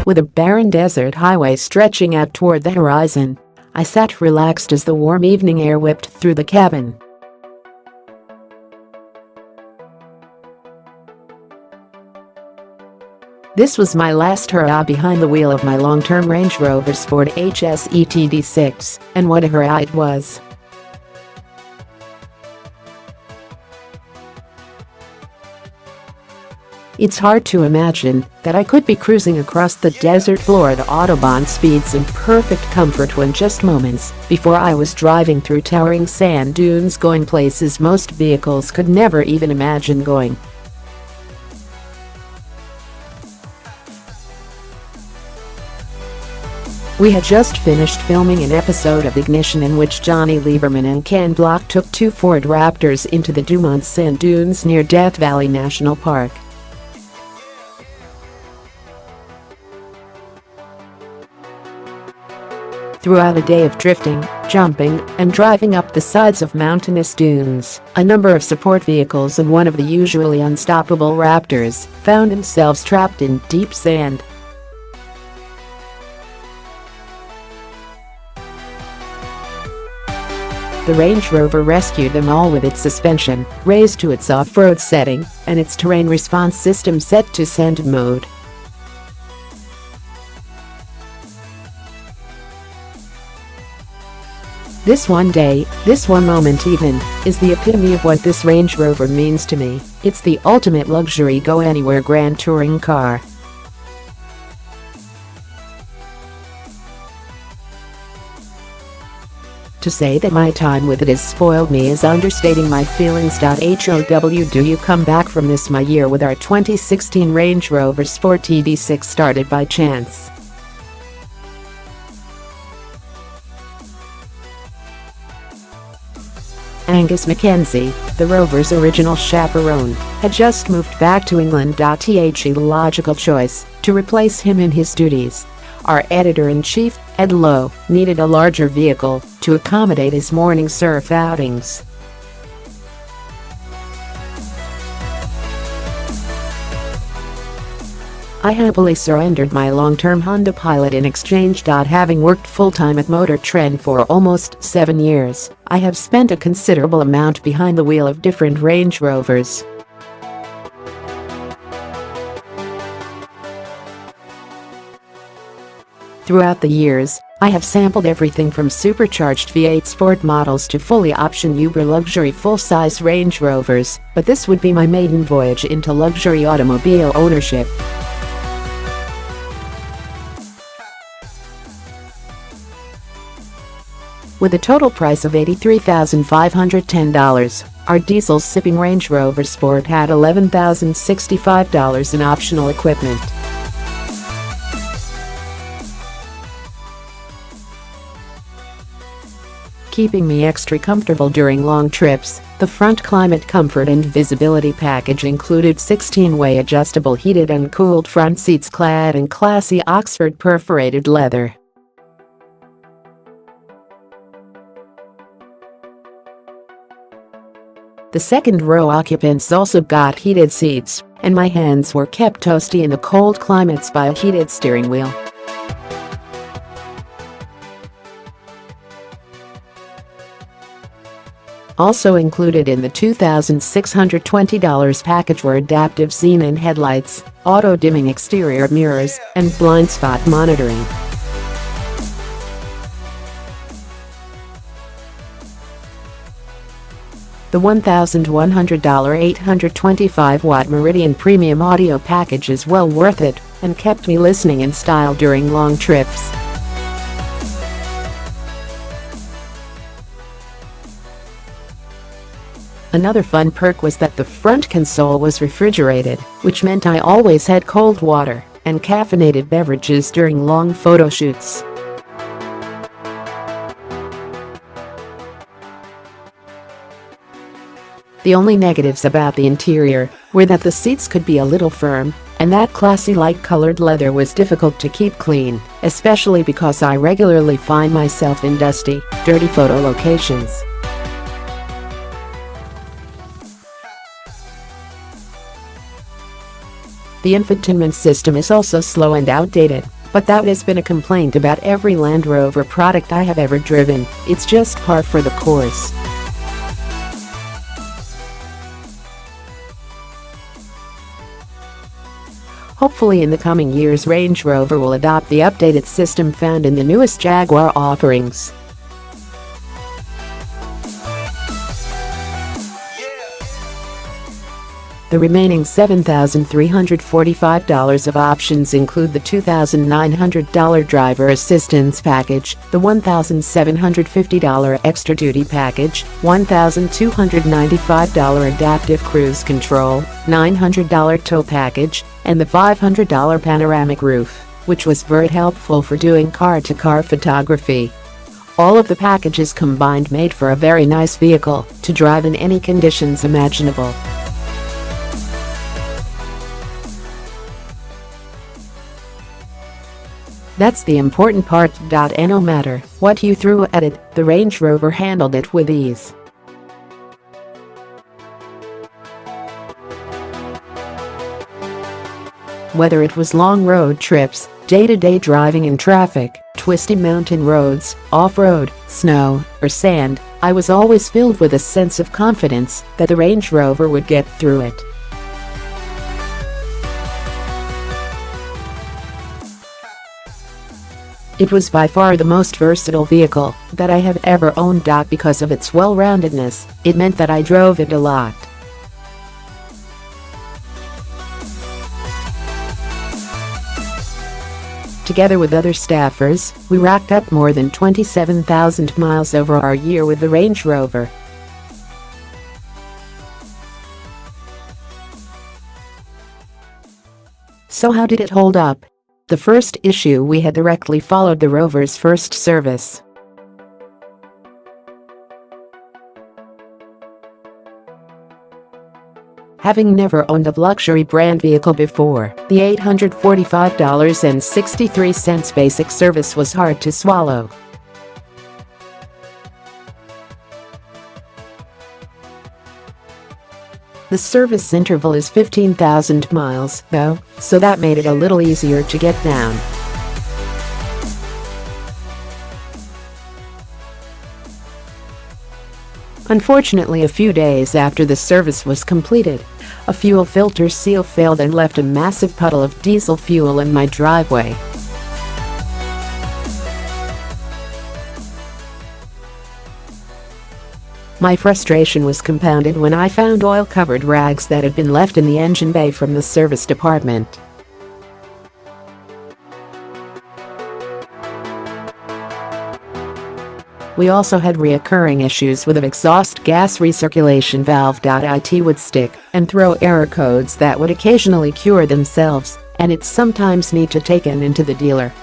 with a barren desert highway stretching out toward the horizon. I sat relaxed as the warm evening air whipped through the cabin. This was my last hurrah behind the wheel of my long-term Range Rover Sport HSE Td6, and what a hurrah it was. It's hard to imagine that I could be cruising across the desert floor the Autobahn speeds in perfect comfort when just moments before I was driving through towering sand dunes going places most vehicles could never even imagine going. We had just finished filming an episode of Ignition in which Johnny Lieberman and Ken Block took two Ford Raptors into the Dumont sand dunes near Death Valley National Park. Throughout a day of drifting, jumping, and driving up the sides of mountainous dunes, a number of support vehicles and one of the usually unstoppable Raptors found themselves trapped in deep sand. The Range Rover rescued them all with its suspension raised to its off-road setting and its terrain response system set to sand mode. This one day, this one moment even, is the epitome of what this Range Rover means to me. It's the ultimate luxury go-anywhere grand touring car. To say that my time with it has spoiled me is understating my feelings. How do you come back from this my year with our 2016 Range Rover Sport Td6 started by chance? Angus Mackenzie, the Rover's original chaperone, had just moved back to England. The logical choice to replace him in his duties. Our editor-in-chief, Ed Lowe, needed a larger vehicle to accommodate his morning surf outings. I happily surrendered my long-term Honda Pilot in exchange. Having worked full-time at Motor Trend for almost 7 years, I have spent a considerable amount behind the wheel of different Range Rovers. Throughout the years, I have sampled everything from supercharged V8 Sport models to fully optioned uber luxury full-size Range Rovers, but this would be my maiden voyage into luxury automobile ownership. With a total price of $83,510, our diesel-sipping Range Rover Sport had $11,065 in optional equipment. Keeping me extra comfortable during long trips, the front climate comfort and visibility package included 16-way adjustable heated and cooled front seats clad in classy Oxford perforated leather. The second row occupants also got heated seats, and my hands were kept toasty in the cold climates by a heated steering wheel. Also included in the $2,620 package were adaptive xenon headlights, auto-dimming exterior mirrors, and blind spot monitoring. The $1,100 825-watt Meridian Premium Audio package is well worth it and kept me listening in style during long trips. Another fun perk was that the front console was refrigerated, which meant I always had cold water and caffeinated beverages during long photo shoots. The only negatives about the interior were that the seats could be a little firm and that classy light-colored leather was difficult to keep clean, especially because I regularly find myself in dusty, dirty photo locations. The infotainment system is also slow and outdated, But that has been a complaint about every Land Rover product I have ever driven. It's just par for the course. Hopefully in the coming years Range Rover will adopt the updated system found in the newest Jaguar offerings. The remaining $7,345 of options include the $2,900 driver assistance package, the $1,750 extra duty package, $1,295 adaptive cruise control, $900 tow package, and the $500 panoramic roof, which was very helpful for doing car-to-car photography. All of the packages combined made for a very nice vehicle to drive in any conditions imaginable. That's the important part. And no matter what you threw at it, the Range Rover handled it with ease. Whether it was long road trips, day-to-day driving in traffic, twisty mountain roads, off-road, snow, or sand, I was always filled with a sense of confidence that the Range Rover would get through it. It was by far the most versatile vehicle that I have ever owned. Because of its well-roundedness, it meant that I drove it a lot. Together with other staffers, we racked up more than 27,000 miles over our year with the Range Rover. So how did it hold up? The first issue we had directly followed the Rover's first service. Having never owned a luxury brand vehicle before, the $845.63 basic service was hard to swallow. The service interval is 15,000 miles, though, so that made it a little easier to get down. Unfortunately, a few days after the service was completed, a fuel filter seal failed and left a massive puddle of diesel fuel in my driveway. My frustration was compounded when I found oil-covered rags that had been left in the engine bay from the service department. We also had recurring issues with an exhaust gas recirculation valve. It would stick and throw error codes that would occasionally cure themselves, and it sometimes need to take it into the dealer.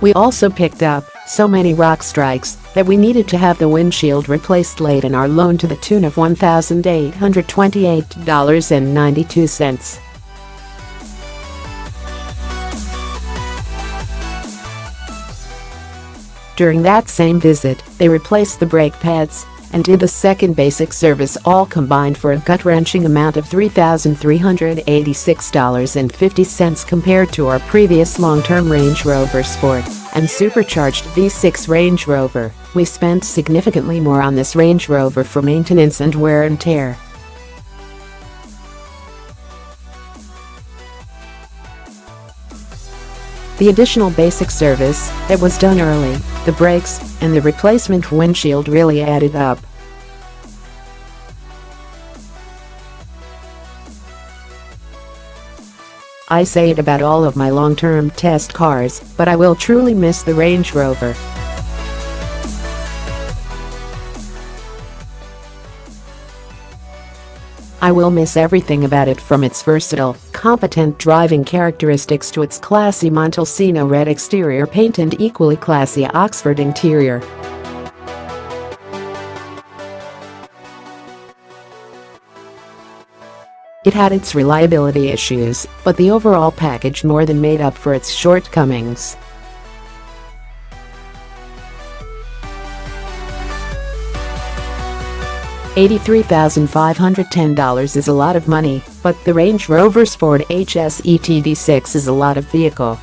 We also picked up so many rock strikes that we needed to have the windshield replaced late in our loan to the tune of $1,828.92. During that same visit, they replaced the brake pads and did the second basic service, all combined for a gut-wrenching amount of $3,386.50 compared to our previous long-term Range Rover Sport and supercharged V6 Range Rover. We spent significantly more on this Range Rover for maintenance and wear and tear. The additional basic service that was done early, the brakes, and the replacement windshield really added up. I say it about all of my long-term test cars, but I will truly miss the Range Rover. I will miss everything about it, from its versatile, competent driving characteristics to its classy Montalcino red exterior paint and equally classy Oxford interior. It had its reliability issues, but the overall package more than made up for its shortcomings. $83,510 is a lot of money, but the Range Rover Sport HSE Td6 is a lot of vehicle.